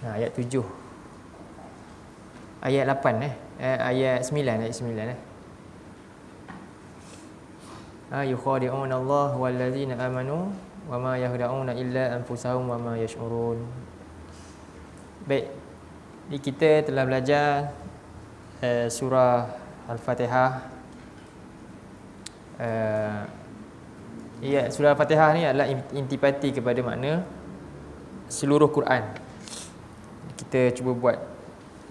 Ayat 7. Ayat 8 ayat 9, ayat 9 yukhadi'una Allah wallazina amanu wama yahda'una illa anfusahum wama yash'urun. Baik, jadi kita telah belajar surah Al-Fatihah. Surah Al-Fatihah ni adalah intipati kepada makna seluruh Quran. Kita cuba buat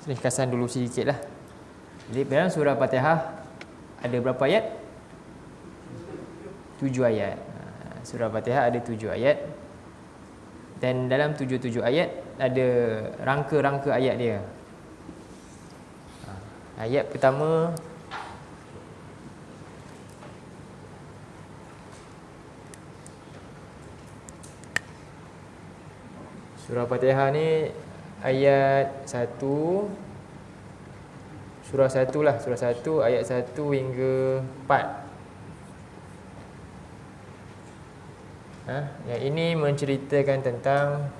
ringkasan dulu sedikitlah. Jadi dalam surah Al-Fatihah ada berapa ayat? 7 ayat. Surah Al-Fatihah ada 7 ayat. Dan dalam 7 ayat ada rangka-rangka ayat dia. Ayat pertama surah Al-Fatihah ni ayat 1, surah 1 lah, surah 1 ayat 1 hingga 4. Yang ini menceritakan tentang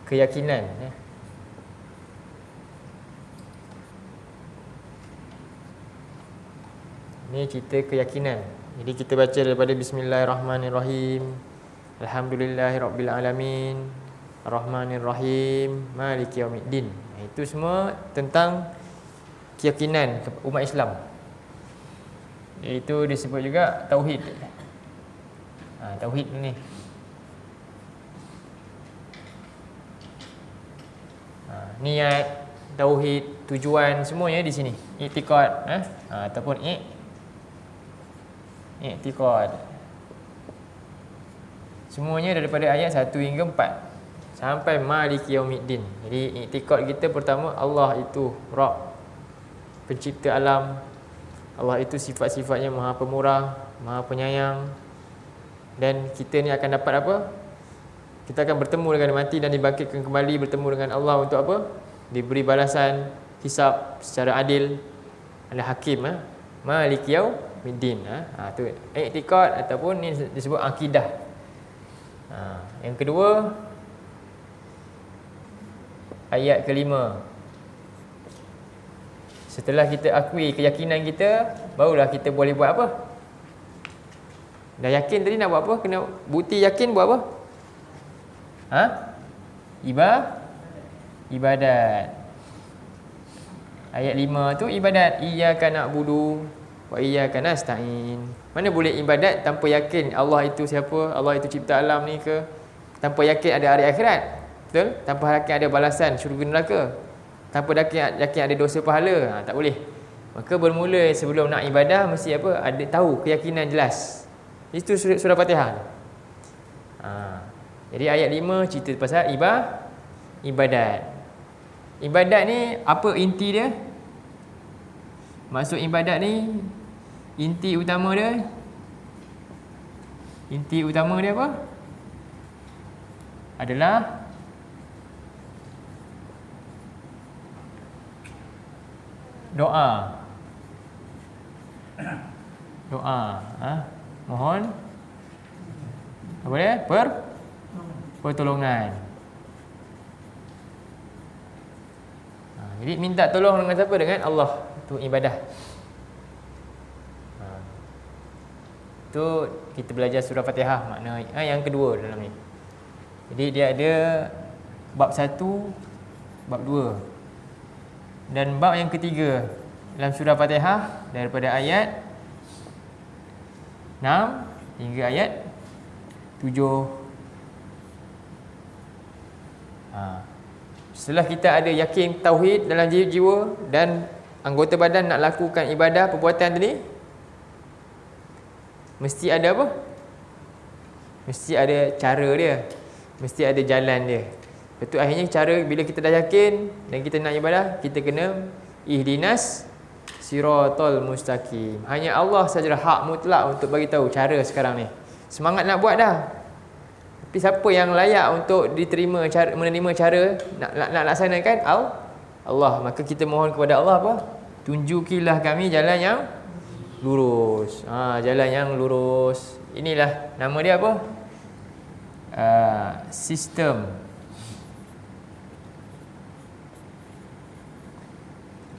keyakinan. Ini cerita keyakinan. Jadi kita baca daripada Bismillahirrahmanirrahim. Alhamdulillahirabbil alamin. Arrahmanirrahim. Maliki yaumiddin. Itu semua tentang keyakinan umat Islam. Itu disebut juga tauhid. Tauhid ni. Niat, tauhid, tujuan semuanya di sini. I'tiqad, ataupun i'tiqad. Semuanya daripada ayat 1 hingga 4 sampai maliki yaumiddin. Jadi i'tiqad kita pertama, Allah itu Rabb, pencipta alam. Allah itu sifat-sifatnya Maha Pemurah, Maha Penyayang. Dan kita ni akan dapat apa? Kita akan bertemu dengan mati dan dibangkitkan kembali, bertemu dengan Allah untuk apa? Diberi balasan, hisab secara adil. Ada hakim, maliki yaumiddin. Tu i'tiqad ataupun ni disebut akidah. Yang kedua, ayat kelima. Setelah kita akui keyakinan kita, barulah kita boleh buat apa? Dah yakin tadi nak buat apa? Kena bukti yakin buat apa? Ibadat. Ayat 5 tu ibadat. Iyyaka na'budu wa iyyaka nasta'in. Mana boleh ibadat tanpa yakin Allah itu siapa? Allah itu cipta alam ni ke? Tanpa yakin ada hari akhirat. Betul? Tanpa yakin ada balasan syurga neraka. Tanpa yakin ada dosa pahala, tak boleh. Maka bermula sebelum nak ibadah mesti apa? Ada tahu keyakinan jelas. Itu surah Fatihah. Jadi ayat 5 cerita pasal ibadat. Ibadat ni apa inti dia? Maksud ibadat ni, inti utama dia apa? Adalah doa. Mohon apa dia? Pertolongan. Jadi minta tolong dengan siapa? Dengan Allah. Itu ibadah. Itu kita belajar surah Fatihah makna yang kedua dalam ni. Jadi dia ada bab 1, bab 2 dan bab yang ketiga dalam surah Fatihah daripada ayat 6 hingga ayat 7. Setelah kita ada yakin tauhid dalam jiwa dan anggota badan nak lakukan ibadah perbuatan tadi, mesti ada apa? Mesti ada cara dia, mesti ada jalan dia. Betul, akhirnya cara bila kita dah yakin dan kita nak ibadah, kita kena ihdinas siratal mustaqim. Hanya Allah sajalah hak mutlak untuk bagi tahu cara sekarang ni. Semangat nak buat dah. Tapi siapa yang layak untuk diterima cara, menerima cara nak laksanakan? Allah. Maka kita mohon kepada Allah apa? Tunjukilah kami jalan yang lurus. Jalan yang lurus. Inilah nama dia apa? sistem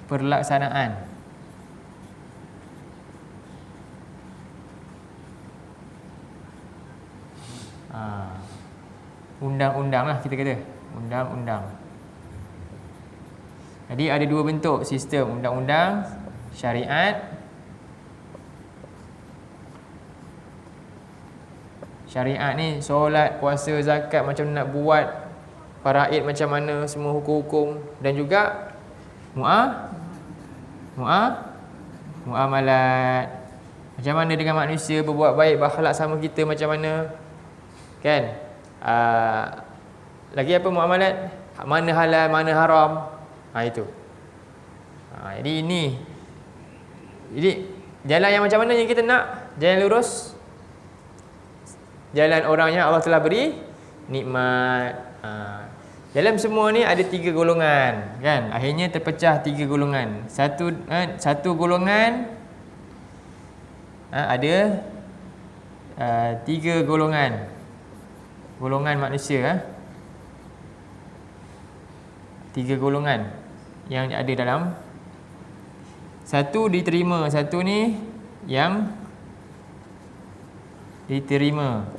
perlaksanaan undang-undang lah kita kata, undang-undang. Jadi ada dua bentuk sistem, undang-undang, syariat. Syariat ni solat, puasa, zakat macam nak buat, faraid macam mana, semua hukum-hukum, dan juga muamalat. Macam mana dengan manusia, berbuat baik, berakhlak sama kita macam mana, kan? Lagi apa muamalat? Mana halal, mana haram. Itu. Jadi jalan yang macam mana yang kita nak? Jalan lurus. Jalan orang yang Allah telah beri nikmat. Dalam semua ni ada 3 golongan, kan? Akhirnya terpecah 3 golongan. Satu golongan ada 3 golongan. Golongan manusia, 3 golongan yang ada dalam. Satu diterima, satu ni yang diterima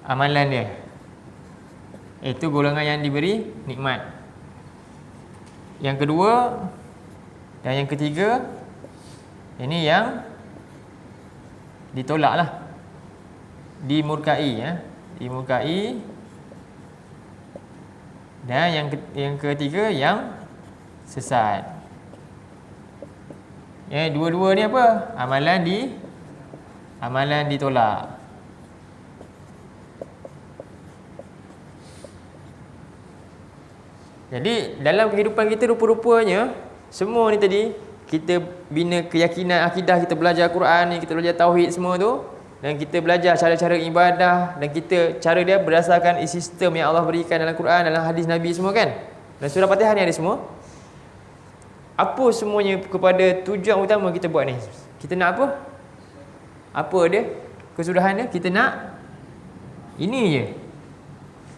amalan dia. Itu golongan yang diberi nikmat. Yang kedua dan yang ketiga, ini yang ditolak lah, dimurkai, dimurkai. Dan yang ketiga yang sesat. Dua-dua ni apa? Amalan ditolak. Jadi dalam kehidupan kita rupa-rupanya semua ni tadi kita bina keyakinan akidah, kita belajar Quran ni, kita belajar tauhid semua tu, dan kita belajar cara-cara ibadah, dan kita cara dia berdasarkan sistem yang Allah berikan dalam Quran, dalam hadis Nabi semua, kan? Dan surah Fatihah ni ada semua. Apa semuanya kepada tujuan utama kita buat ni? Kita nak apa? Apa dia? Kesudahan dia? Kita nak ini je.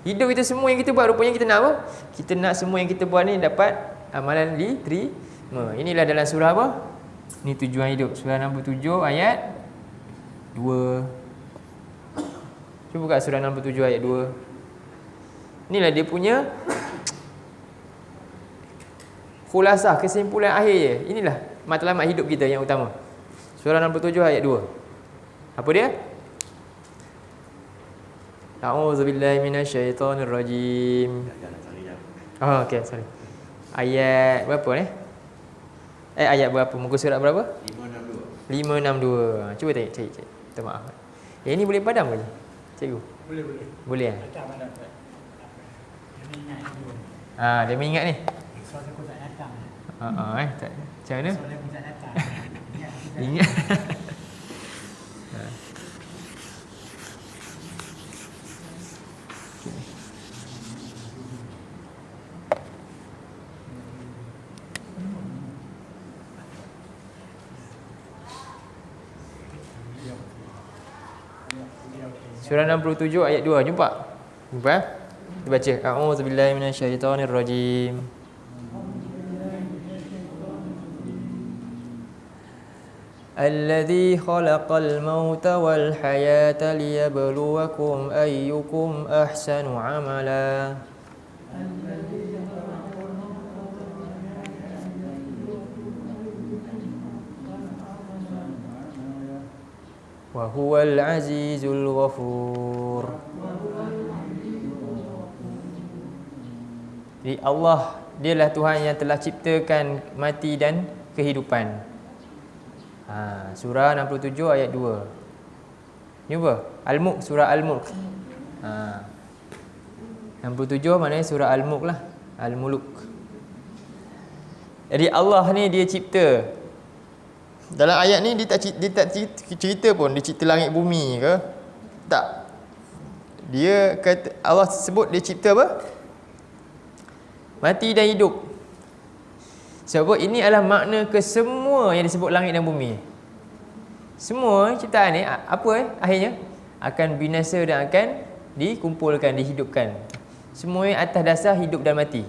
Hidup kita semua yang kita buat rupanya kita nak apa? Kita nak semua yang kita buat ni dapat amalan diterima. Inilah dalam surah apa? Ni tujuan hidup. Surah 67 ayat 2. Cuba buka surah 67 ayat 2. Inilah dia punya khulasah, kesimpulan akhir je. Inilah matlamat hidup kita yang utama. Surah 67 ayat 2. Apa dia? A'udzubillahi minasyaitonirrajim. Okey, sorry. Ayat berapa ni? Ayat berapa? Muka surat berapa? 562. Cuba cari. Minta maaf. Ini boleh padam ke? Cikgu? Boleh. Boleh kan? Dia mengingat ni. Soalan aku tak datang. Macam mana? Soalan aku tak datang. Ingat. Surah 67 ayat 2. Jumpa? Kita baca. A'udzubillahi minasyaitonirrajim. Alladzi khalaqal mauta wal hayata liyabluwakum ayyukum ahsanu amala. Wa huwal azizul ghafur. Jadi Allah, dialah Tuhan yang telah ciptakan mati dan kehidupan. Surah 67 ayat 2. Cuba Al-Mulk, surah Al-Mulk. 67 maknanya surah Al-Mulk lah. Al-Muluk. Jadi Allah ni dia cipta. Dalam ayat ni dia tak cerita pun dia cipta langit bumi ke? Tak. Dia kata, Allah sebut dia cipta apa? Mati dan hidup. Sebab ini adalah makna kesemua yang disebut langit dan bumi. Semua ciptaan ni apa akhirnya? akan binasa dan akan dikumpulkan, dihidupkan. Semuanya atas dasar hidup dan mati.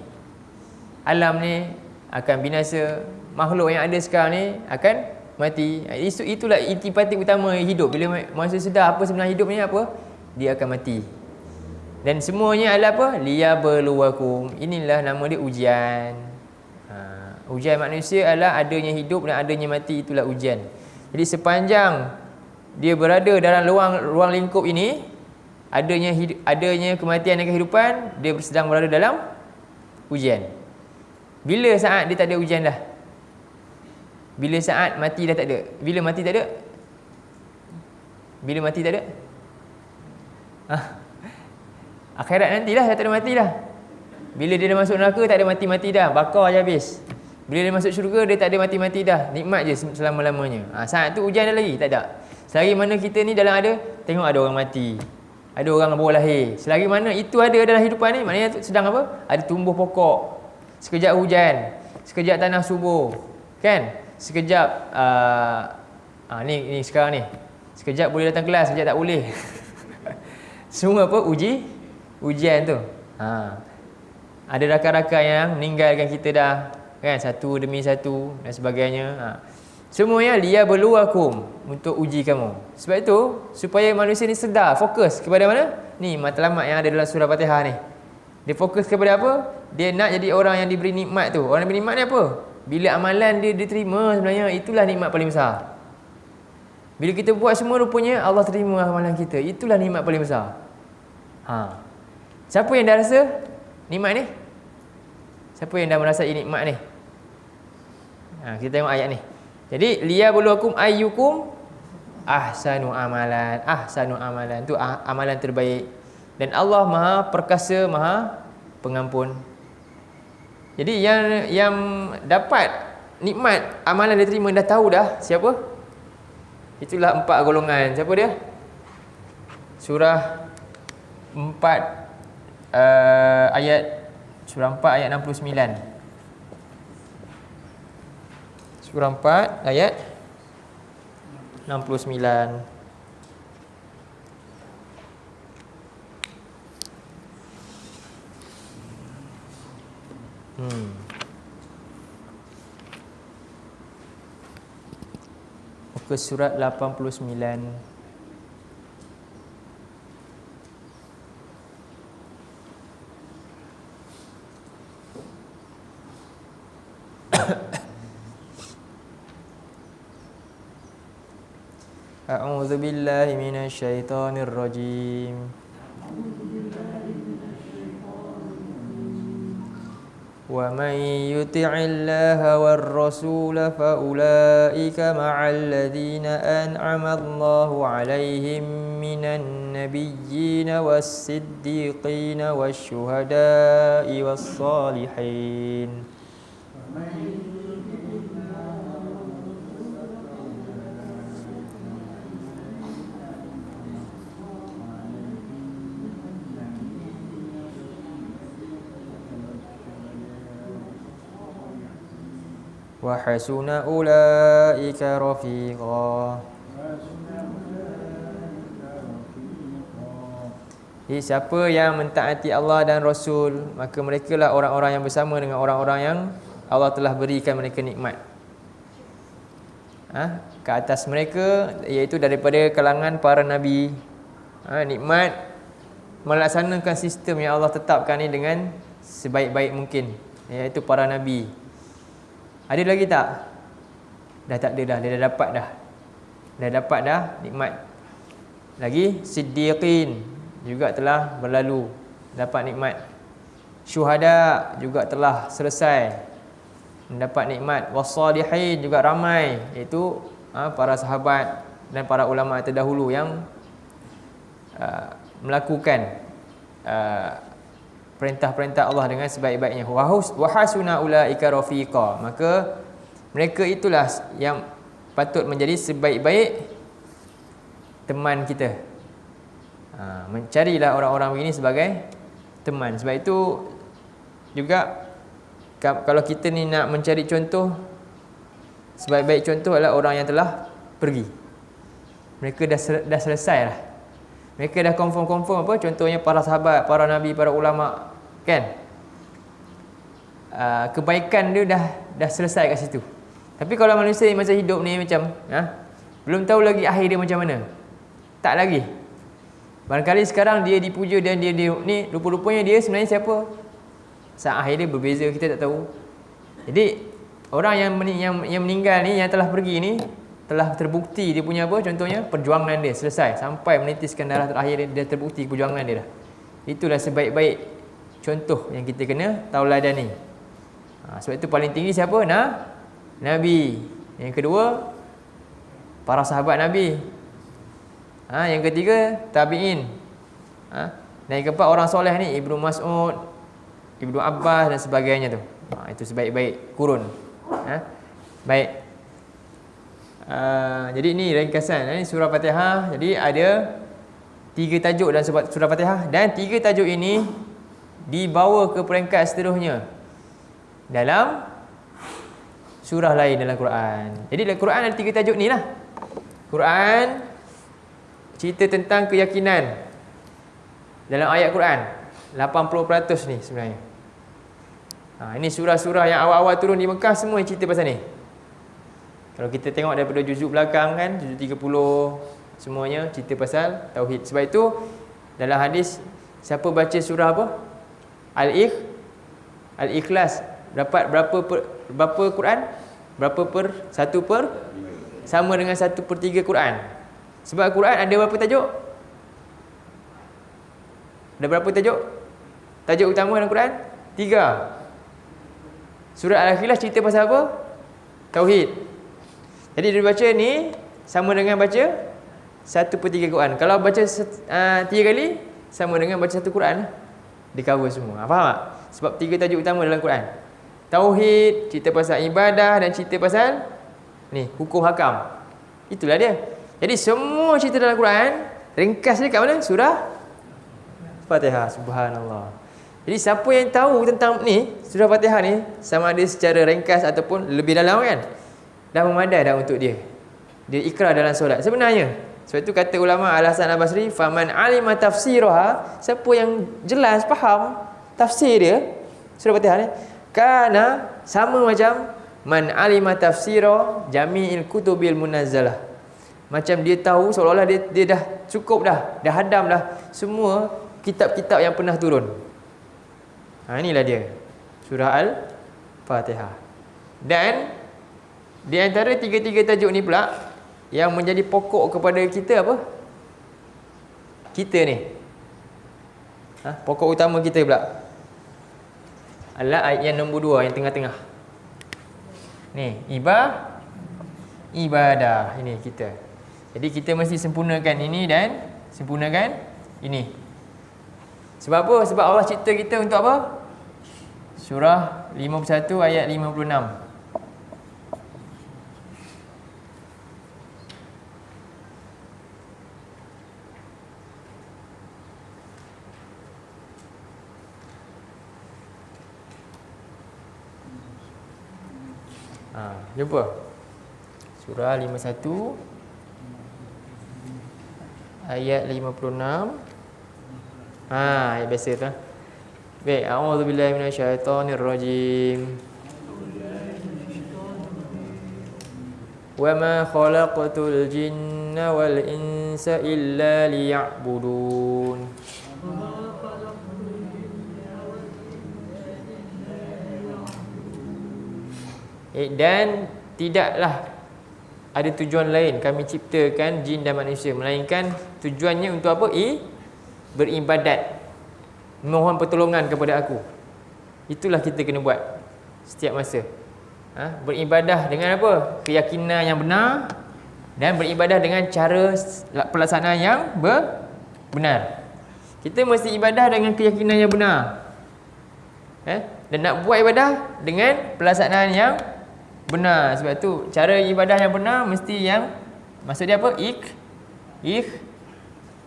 Alam ni akan binasa, makhluk yang ada sekarang ni akan mati. Itulah intipatik utama hidup. Bila manusia sedar apa sebenarnya hidup ni apa, dia akan mati. Dan semuanya adalah apa? Liyabluwakum. Inilah nama dia ujian. Ujian manusia adalah adanya hidup dan adanya mati, itulah ujian. Jadi sepanjang dia berada dalam ruang lingkup ini, adanya kematian dan kehidupan, dia sedang berada dalam ujian. Bila saat dia tak ada ujian dah? Bila saat mati dah tak ada? Bila mati tak ada? Bila mati tak ada? Akhirat nantilah, dah tak ada mati dah. Bila dia dah masuk neraka, tak ada mati-mati dah, bakar je habis. Bila dia masuk syurga, dia tak ada mati-mati dah, nikmat je selama-lamanya. Saat tu ujian dah lagi? Tak ada. Selagi mana kita ni dalam ada, tengok ada orang mati, ada orang baru lahir. Selagi mana itu ada dalam hidupan ni, maknanya sedang apa? Ada tumbuh pokok, sekejap hujan, sekejap tanah subur, kan? Sekejap ni sekarang ni, sekejap boleh datang kelas, sekejap tak boleh. Semua apa? Ujian tu. Ada rakan-rakan yang meninggalkan kita dah, kan, satu demi satu dan sebagainya. Semuanya liyabluwakum, untuk uji kamu. Sebab itu supaya manusia ni sedar, fokus kepada mana? Ni matlamat yang ada dalam surah Fatihah ni. Dia fokus kepada apa? Dia nak jadi orang yang diberi nikmat tu. Orang yang diberi nikmat ni apa? Bila amalan dia diterima, sebenarnya itulah nikmat paling besar. Bila kita buat semua, rupanya Allah terima amalan kita, itulah nikmat paling besar. Siapa yang dah rasa nikmat ni? Siapa yang dah merasai nikmat ni? Kita tengok ayat ni. Jadi liyabluwakum ayyukum ahsanu amalan. Ahsanu amalan tu amalan terbaik. Dan Allah Maha Perkasa, Maha Pengampun. Jadi yang dapat nikmat amalan diterima, dah tahu dah siapa? Itulah 4 golongan. Siapa dia? Surah 4 Surah 4 ayat 69. Surah 4 ayat 69. Muka surat 89. A'udzu billahi minasy syaithanir rajim. Wa may yuti'illaha war rasula fa ulaika ma'al ladzina an'ama Allahu 'alaihim minan nabiyyin was-siddiqin wasyuhada'i was-salihin. Wa hasuna ulaika rafiqa. Jadi siapa yang mentaati Allah dan Rasul, maka mereka lah orang-orang yang bersama dengan orang-orang yang Allah telah berikan mereka nikmat ke atas mereka, iaitu daripada kalangan para nabi. Nikmat melaksanakan sistem yang Allah tetapkan ni dengan sebaik-baik mungkin, iaitu para nabi. Ada lagi tak? Dah tak ada dah, dia dah dapat dah. Dah dapat dah nikmat. Lagi siddiqin juga telah berlalu, dapat nikmat. Syuhada juga telah selesai, mendapat nikmat. Wassalihin juga ramai, iaitu para sahabat dan para ulama terdahulu yang melakukan perintah-perintah Allah dengan sebaik-baiknya. Wa hasuna ulaika rafiqa. Maka mereka itulah yang patut menjadi sebaik-baik teman kita. Mencarilah orang-orang begini sebagai teman. Sebab itu juga kalau kita ni nak mencari contoh, sebaik-baik contoh adalah orang yang telah pergi. Mereka dah selesai lah. Mereka dah confirm apa? Contohnya para sahabat, para nabi, para ulama, kan? Kebaikan dia dah selesai kat situ. Tapi kalau manusia macam hidup ni macam belum tahu lagi akhir dia macam mana. Tak lagi. Barangkali sekarang dia dipuja dan dia ni rupa-rupanya dia sebenarnya siapa? Saat akhir dia berbeza, kita tak tahu. Jadi orang yang meninggal ni, yang telah pergi ni, telah terbukti dia punya apa? Contohnya perjuangan dia selesai sampai menitiskan darah terakhir dia terbukti perjuangan dia dah. Itulah sebaik-baik contoh yang kita kena tauladani. Sebab itu paling tinggi siapa? Nabi. Yang kedua, para sahabat Nabi. Yang ketiga, tabi'in. Dan yang keempat, orang soleh ni, Ibnu Mas'ud, Ibnu Abbas dan sebagainya tu. Itu sebaik-baik kurun. Baik. Jadi ini ringkasan surah Fatihah. Jadi ada 3 tajuk dalam surah Fatihah, dan 3 tajuk ini dibawa ke peringkat seterusnya dalam surah lain dalam Quran. Jadi dalam Quran ada 3 tajuk ni lah. Quran cerita tentang keyakinan dalam ayat Quran 80% ni sebenarnya. Ini surah-surah yang awal-awal turun di Mekah semua cerita pasal ni. Kalau kita tengok daripada juzuk belakang kan, juzuk 30, semuanya cerita pasal tauhid. Sebab itu dalam hadis, siapa baca surah apa? Al-Ikhlas dapat berapa Quran? Berapa per 1 per sama dengan 1/3 Quran. Sebab Quran ada berapa tajuk? Ada berapa tajuk? Tajuk utama dalam Quran 3. Surah Al-Ikhlas cerita pasal apa? Tauhid. Jadi dia baca ni sama dengan baca 1/3 Quran. Kalau baca 3 kali sama dengan baca 1 Quran. Dia cover semua. Faham tak? Sebab 3 tajuk utama dalam Quran. Tauhid, cerita pasal ibadah, dan cerita pasal ni hukum hakam. Itulah dia. Jadi semua cerita dalam Quran ringkas dia kat mana? Surah Fatihah. Subhanallah. Jadi siapa yang tahu tentang ni surah Fatihah ni, sama ada secara ringkas ataupun lebih dalam kan, dah memadai dah untuk dia. Dia ikrar dalam solat sebenarnya. Sebab itu kata ulama Al-Hasan Al-Basri, faman alima tafsiraha, siapa yang jelas faham tafsir dia surah Fatihah ni, kana sama macam man alima tafsira jami'il kutubil munazzalah. Macam dia tahu seolah-olah dia dah cukup dah hadam dah semua kitab-kitab yang pernah turun. Inilah dia surah Al-Fatihah. Dan di antara 3 tajuk ni pula yang menjadi pokok kepada kita apa? Kita ni. Pokok utama kita pula adalah ayat yang nombor 2 yang tengah-tengah. Ni, ibadah ini kita. Jadi kita mesti sempurnakan ini dan sempurnakan ini. Sebab apa? Sebab Allah cipta kita untuk apa? Surah 51 ayat 56. Jumpa surah 51 ayat 56. Ayat biasa tu. Baik, a'udzubillahi minasyaitonirrajim. Wa ma khalaqtul jinna wal insa illa liya'budun. Dan tidaklah ada tujuan lain kami ciptakan jin dan manusia, melainkan tujuannya untuk apa? Beribadat, mohon pertolongan kepada aku. Itulah kita kena buat setiap masa. Beribadah dengan apa? Keyakinan yang benar, dan beribadah dengan cara pelaksanaan yang benar. Kita mesti ibadah dengan keyakinan yang benar, dan nak buat ibadah dengan pelaksanaan yang benar. Sebab tu cara ibadah yang benar mesti yang maksud dia apa?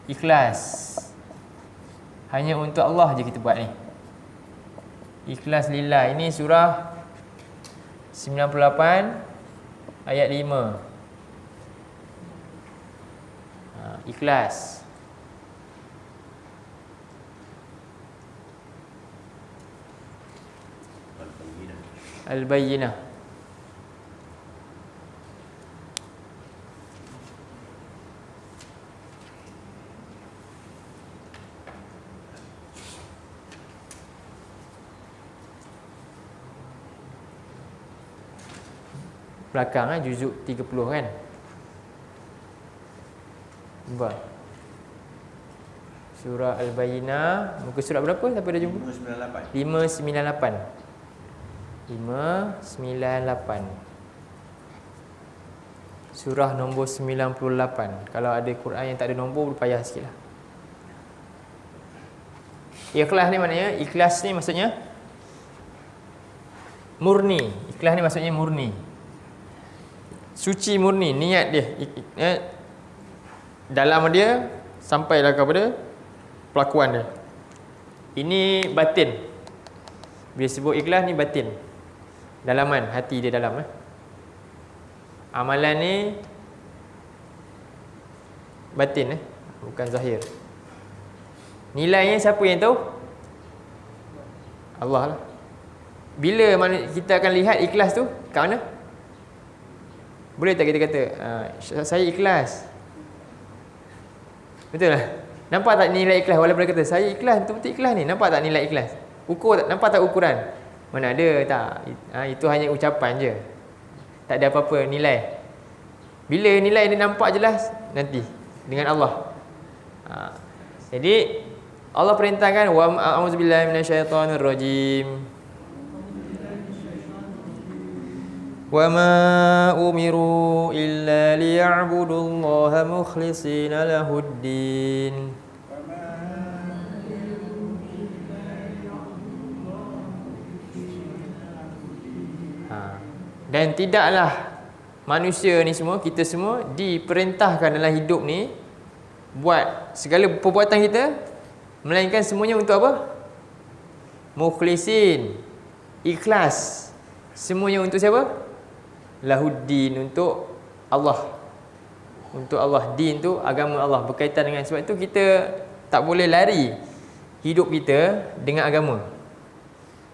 Ikhlas. Hanya untuk Allah je kita buat ni. Ikhlas lillah. Ini surah 98 ayat 5. Ikhlas. Al-Bayyinah. Belakang juzuk 30 kan. Nampak? Surah Al-Bayyinah, muka surat berapa? Siapa dah jumpa? 598. 598. Surah nombor 98. Kalau ada Quran yang tak ada nombor, berpayah sikit lah. Ikhlas ni maknanya, ikhlas ni maksudnya murni. Ikhlas ni maksudnya murni, suci, murni niat dia, dalam dia sampailah kepada pelakuan dia. Ini batin. Bila sebut ikhlas ni batin, dalaman hati dia dalam. Amalan ni batin, bukan zahir. Nilainya siapa yang tahu? Allah lah. Bila kita akan lihat ikhlas tu kat mana? Boleh tak kita kata saya ikhlas? Betul lah. Nampak tak nilai ikhlas? Walaupun dia kata saya ikhlas, betul-betul ikhlas ni. Nampak tak nilai ikhlas? Ukur tak? Nampak tak ukuran? Mana ada tak? Itu hanya ucapan je, tak ada apa-apa nilai. Bila nilai dia nampak jelas nanti dengan Allah. Jadi Allah perintahkan wa a'udzubillahi minasyaitonirrajim. Wa ma umiru illa liya'budullaha mukhlishina lahuddin. Dan tidaklah manusia ni semua, kita semua diperintahkan dalam hidup ni buat segala perbuatan kita, melainkan semuanya untuk apa? Mukhlisin, ikhlas. Semuanya untuk siapa? Lahuddin, untuk Allah. Untuk Allah. Din tu agama Allah, berkaitan dengan. Sebab itu kita tak boleh lari hidup kita dengan agama.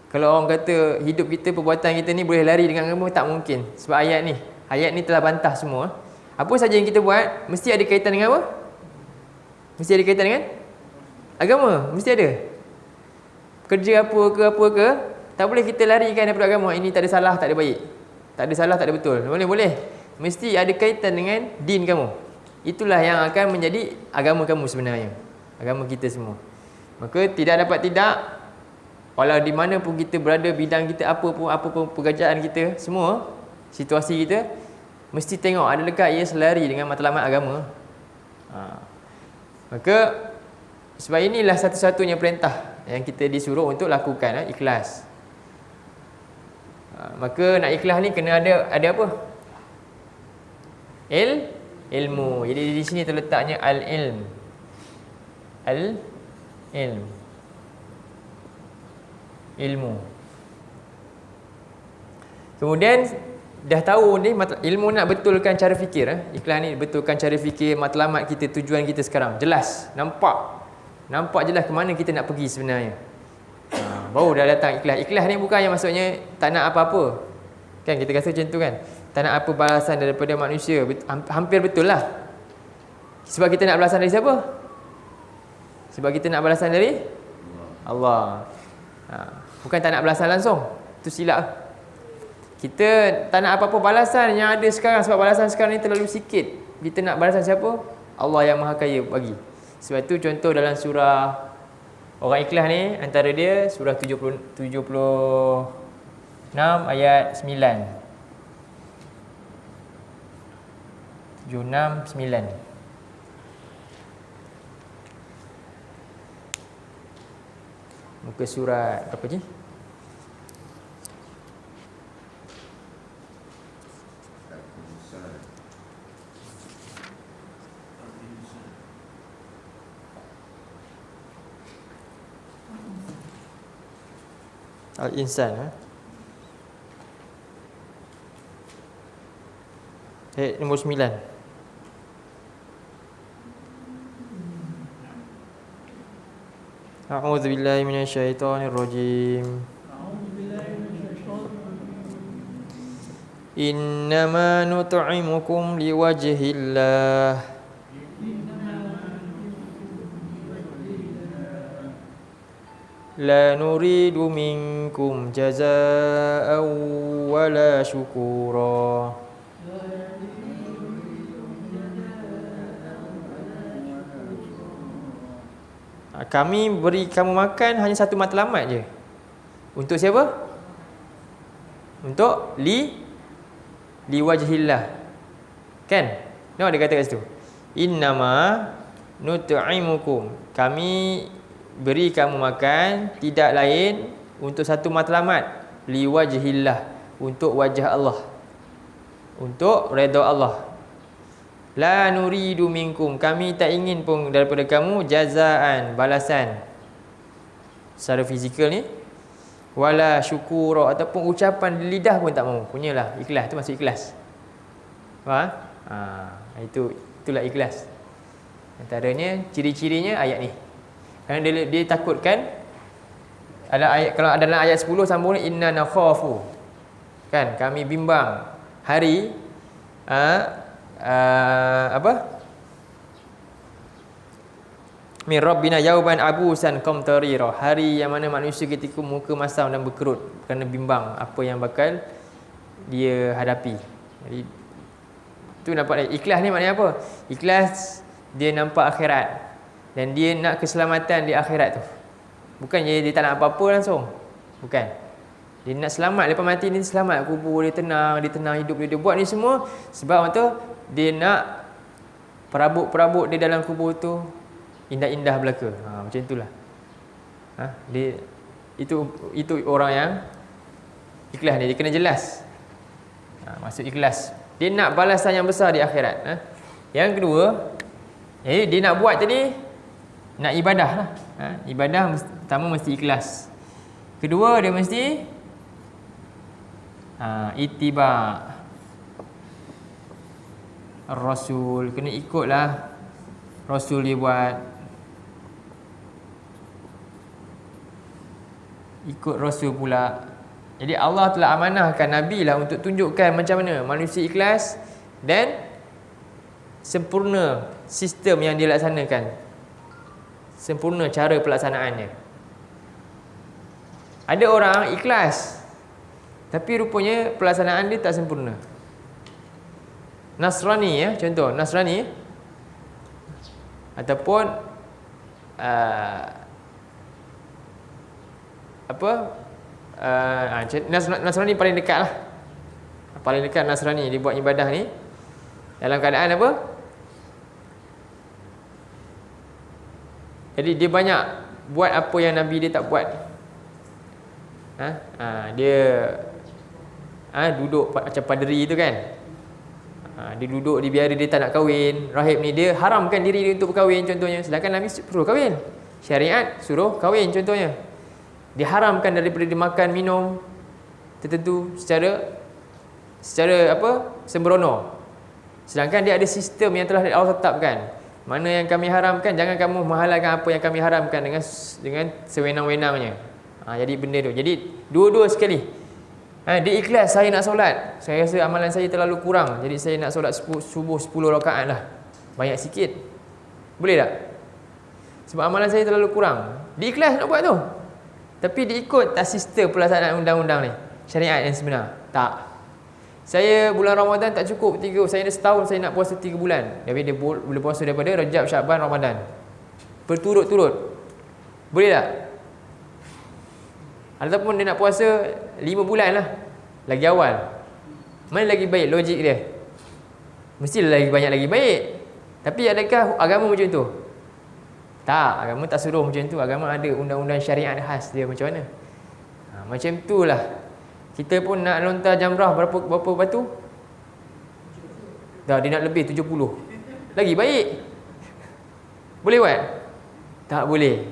Kalau orang kata hidup kita, perbuatan kita ni boleh lari dengan agama, tak mungkin. Sebab ayat ni telah bantah semua. Apa saja yang kita buat mesti ada kaitan dengan apa? Mesti ada kaitan dengan agama, mesti ada. Kerja apa ke, tak boleh kita larikan daripada agama. Ini tak ada salah, tak ada baik. Tak ada salah, tak ada betul. Boleh. Mesti ada kaitan dengan din kamu. Itulah yang akan menjadi agama kamu sebenarnya. Agama kita semua. Maka tidak dapat tidak, walau di mana pun kita berada, bidang kita apa pun pekerjaan kita, semua situasi kita, mesti tengok adakah ia selari dengan matlamat agama. Maka sebab inilah satu-satunya perintah yang kita disuruh untuk lakukan, ikhlas. Maka nak ikhlas ni kena ada apa? Ilmu. Jadi di sini terletaknya al-ilm. Al-ilm. Ilmu. Kemudian dah tahu ni ilmu nak betulkan cara fikir. Ikhlas ni betulkan cara fikir, matlamat kita, tujuan kita sekarang. Jelas, nampak jelas ke mana kita nak pergi sebenarnya. Baru dah datang ikhlas. Ikhlas ni bukan yang maksudnya tak nak apa-apa. Kan kita rasa macam tu kan. Tak nak apa balasan daripada manusia. Hampir betul lah. Sebab kita nak balasan dari siapa? Sebab kita nak balasan dari Allah. Bukan tak nak balasan langsung. Itu silap. Kita tak nak apa-apa balasan yang ada sekarang. Sebab balasan sekarang ni terlalu sikit. Kita nak balasan siapa? Allah yang Maha Kaya bagi. Sebab itu contoh dalam surah orang ikhlas ni, antara dia surah 76 ayat 9. 76, 9. Muka surat apa je? Al-Insan. Ayat nombor 9. A'udzu billahi minasyaitonir rajim. Innama nut'imukum liwajhillah la nuridu minkum jazaa'an wala syukura. Kami beri kamu makan hanya satu matlamat je. Untuk siapa? Untuk liwajhillah. Kan? Nampak dia kata kat situ. Innama nut'imukum. Kami beri kamu makan tidak lain untuk satu matlamat, liwajhillah, untuk wajah Allah, untuk redha Allah. La nuridu minkum, kami tak ingin pun daripada kamu jazaan, balasan secara fizikal ni, wala syukura, ataupun ucapan di lidah pun tak mahu. Punyalah ikhlas, tu maksud ikhlas. Faham? Itulah ikhlas. Antaranya ciri-cirinya ayat ni. Kerana dia takutkan, ada ayat, kalau ada dalam ayat 10 sambung ni, inna nakhafu, kan, kami bimbang hari min rabbina yauman abusan qamtarira, hari yang mana manusia ketika muka masam dan berkerut kerana bimbang apa yang bakal dia hadapi. Jadi tu nampak ikhlas ni maknanya apa? Ikhlas dia nampak akhirat dan dia nak keselamatan di akhirat tu. Bukan dia tak nak apa-apa langsung. Bukan. Dia nak selamat lepas mati ni, selamat kubur dia tenang, hidup dia buat ni semua sebab apa tu? Dia nak perabot-perabot dia dalam kubur tu indah-indah belaka. Macam itulah. Dia itu orang yang ikhlas dia kena jelas. Maksud ikhlas. Dia nak balasan yang besar di akhirat. Yang kedua, dia nak buat tadi nak ibadah lah. Ibadah pertama mesti ikhlas. Kedua dia mesti ittiba Rasul, kena ikutlah Rasul dia buat. Ikut Rasul pula. Jadi Allah telah amanahkan Nabi lah untuk tunjukkan macam mana manusia ikhlas dan sempurna sistem yang dilaksanakan, sempurna cara pelaksanaannya. Ada orang ikhlas tapi rupanya pelaksanaan dia tak sempurna. Nasrani contoh Nasrani ataupun Nasrani paling dekat lah. Paling dekat Nasrani dia buat ibadah ni dalam keadaan apa? Jadi dia banyak buat apa yang Nabi dia tak buat. Dia duduk macam paderi tu kan. Dia duduk, dia biar dia tak nak kahwin. Rahib ni dia haramkan diri dia untuk berkahwin contohnya. Sedangkan Nabi suruh kahwin. Syariat suruh kahwin contohnya. Dia haramkan daripada dia makan minum tertentu secara sembrono. Sedangkan dia ada sistem yang telah Allah tetapkan. Mana yang kami haramkan, jangan kamu menghalalkan apa yang kami haramkan dengan sewenang-wenangnya. Jadi benda tu. Jadi dua-dua sekali. Dia ikhlas, saya nak solat. Saya rasa amalan saya terlalu kurang. Jadi saya nak solat subuh 10 rakaat lah. Banyak sikit. Boleh tak? Sebab amalan saya terlalu kurang. Dia ikhlas nak buat tu. Tapi dia ikut tak sistem pelaksanaan undang-undang ni, syariat yang sebenar. Tak. Saya bulan Ramadan tak cukup 3, saya dah setahun saya nak puasa 3 bulan. Tapi dia boleh puasa daripada Rajab, Syaban, Ramadan berturut-turut. Boleh tak? Ataupun dia nak puasa 5 bulan lah, lagi awal. Mana lagi baik logik dia? Mestilah lagi banyak lagi baik. Tapi adakah agama macam tu? Tak, agama tak suruh macam tu. Agama ada undang-undang syariat khas dia macam mana. Macam itulah. Kita pun nak lontar jamrah berapa batu? Dah dia nak lebih 70. Lagi baik. Boleh buat? Tak boleh.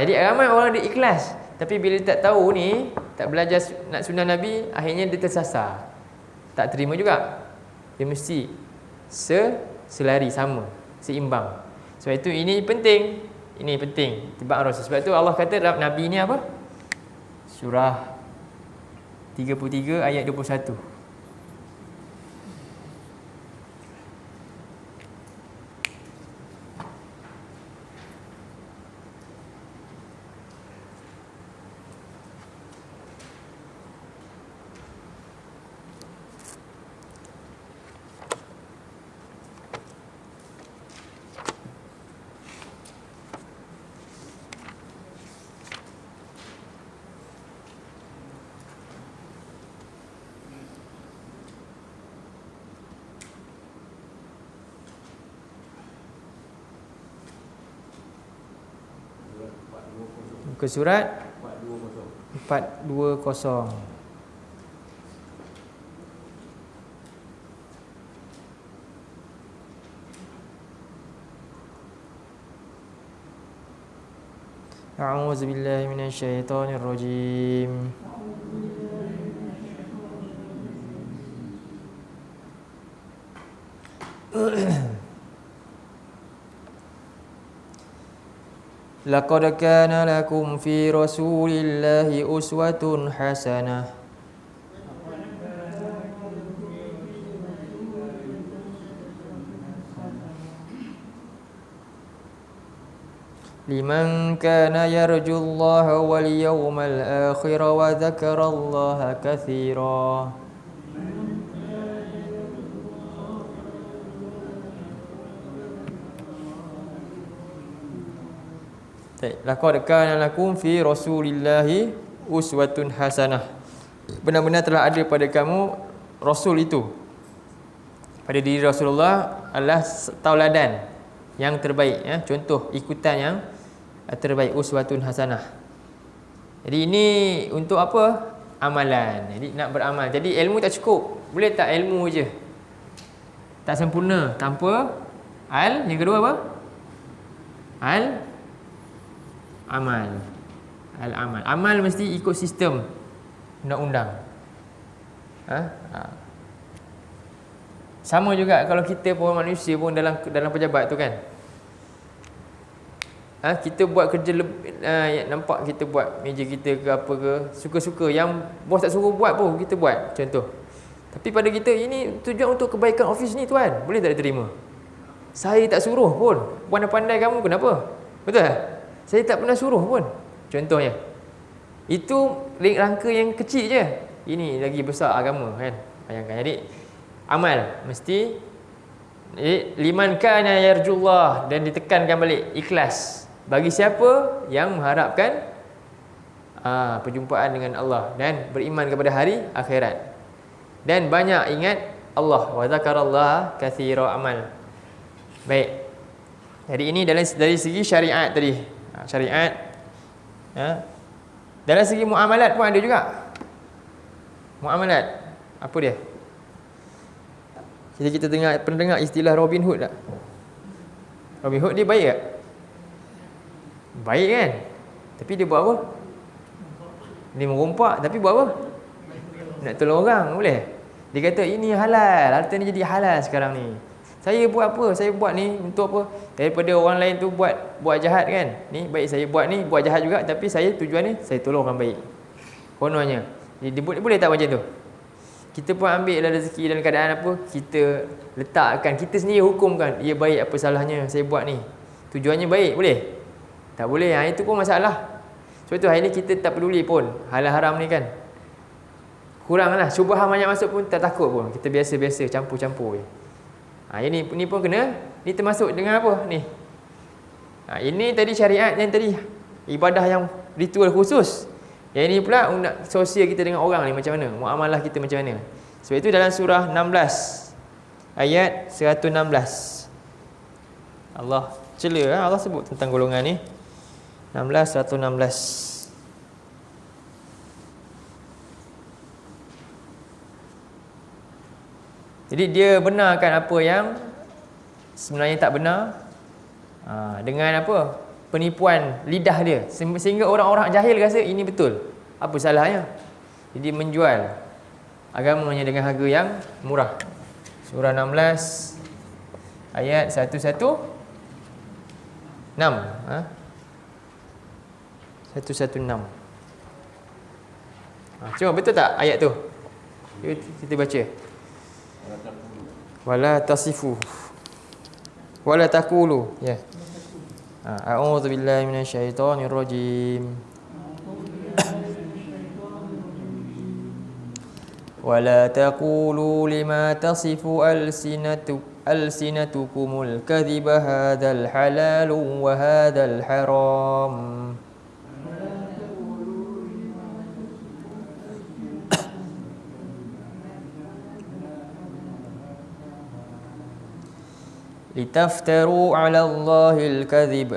Jadi ramai orang dia ikhlas, tapi bila tak tahu ni, tak belajar nak sunnah Nabi, akhirnya dia tersasar. Tak terima juga. Dia mesti selari sama, seimbang. Sebab itu ini penting. Ini penting. Tibak Rasul. Sebab itu Allah kata dalam Nabi ni apa? Surah 33 ayat 21. Muka surat 420. A'udzu billahi minasyaitonir rajim. Laqad kana lakum fi Rasulillahi uswatun hasanah. Liman kana yarjullaha wal yawmal akhir wa dzakarallaha katsira. Laqad kana lakum fi Rasulillahi uswatun hasanah. Benar-benar telah ada pada kamu Rasul itu, pada diri Rasulullah adalah tauladan yang terbaik, ya, contoh ikutan yang terbaik, uswatun hasanah. Jadi ini untuk apa? Amalan. Jadi nak beramal. Jadi ilmu tak cukup. Boleh tak ilmu je? Tak sempurna tanpa yang kedua apa? Amal. Al-amal. Amal mesti ikut sistem undang-undang. Sama juga kalau kita pun manusia pun dalam pejabat tu kan. Kita buat kerja nampak kita buat meja kita ke apa ke, suka-suka. Yang bos tak suruh buat pun kita buat, contoh. Tapi pada kita, ini tujuan untuk kebaikan office ni tuan, boleh tak diterima? Saya tak suruh pun. Pandai-pandai kamu kenapa? Betul tak? Saya tak pernah suruh pun, contohnya. Itu rangka yang kecil je. Ini lagi besar agama kan. Bayangkan. Jadi amal mesti liman kana yarjullah, dan ditekankan balik ikhlas bagi siapa yang mengharapkan perjumpaan dengan Allah dan beriman kepada hari akhirat, dan banyak ingat Allah. Wa zakarallaha katsira amal. Baik. Jadi ini dari segi syariat tadi. Syariat, ya. Dalam segi muamalat pun ada juga. Muamalat apa dia? Kita pernah dengar istilah Robin Hood tak? Robin Hood dia baik tak? Baik kan? Tapi dia buat apa? Dia merompak tapi buat apa? Nak tolong orang, boleh? Dia kata ini halal, harta ni jadi halal sekarang ni. Saya buat apa? Saya buat ni untuk apa? Daripada orang lain tu buat jahat kan? Ni baik saya buat ni, buat jahat juga, tapi saya tujuan ni saya tolong orang baik. Kononnya. Dia boleh tak macam tu? Kita pun ambil rezeki dalam keadaan apa? Kita letakkan, kita sendiri hukumkan, ia baik, apa salahnya saya buat ni? Tujuannya baik, boleh? Tak boleh. Itu pun masalah. Sebab tu hari ni kita tak peduli pun halal haram ni kan. Kuranglah, syubhah banyak masuk pun tak takut pun. Kita biasa-biasa campur-campur je. Ini pun kena, ni termasuk dengan apa ni? Ini tadi syariat, yang tadi ibadah yang ritual khusus. Yang ini pula sosial kita dengan orang ni macam mana? Muamalah kita macam mana? Sebab itu dalam surah 16 ayat 116 Allah cela, Allah sebut tentang golongan ni. 116. Jadi dia benarkan apa yang sebenarnya tak benar, dengan apa? Penipuan lidah dia, sehingga orang-orang jahil rasa ini betul. Apa salahnya? Jadi menjual agamanya dengan harga yang murah. Surah 16 ayat 116. 116. Cuma betul tak ayat tu? Kita baca. Wala tasifu wala taqulu, ya. A'udzu billahi minasyaitonir rajim. Wala taqulu lima tasifu alsinatukumul kadhiba hadzal halalu wa hadzal haram. Litaftaru 'ala Allahil kadhib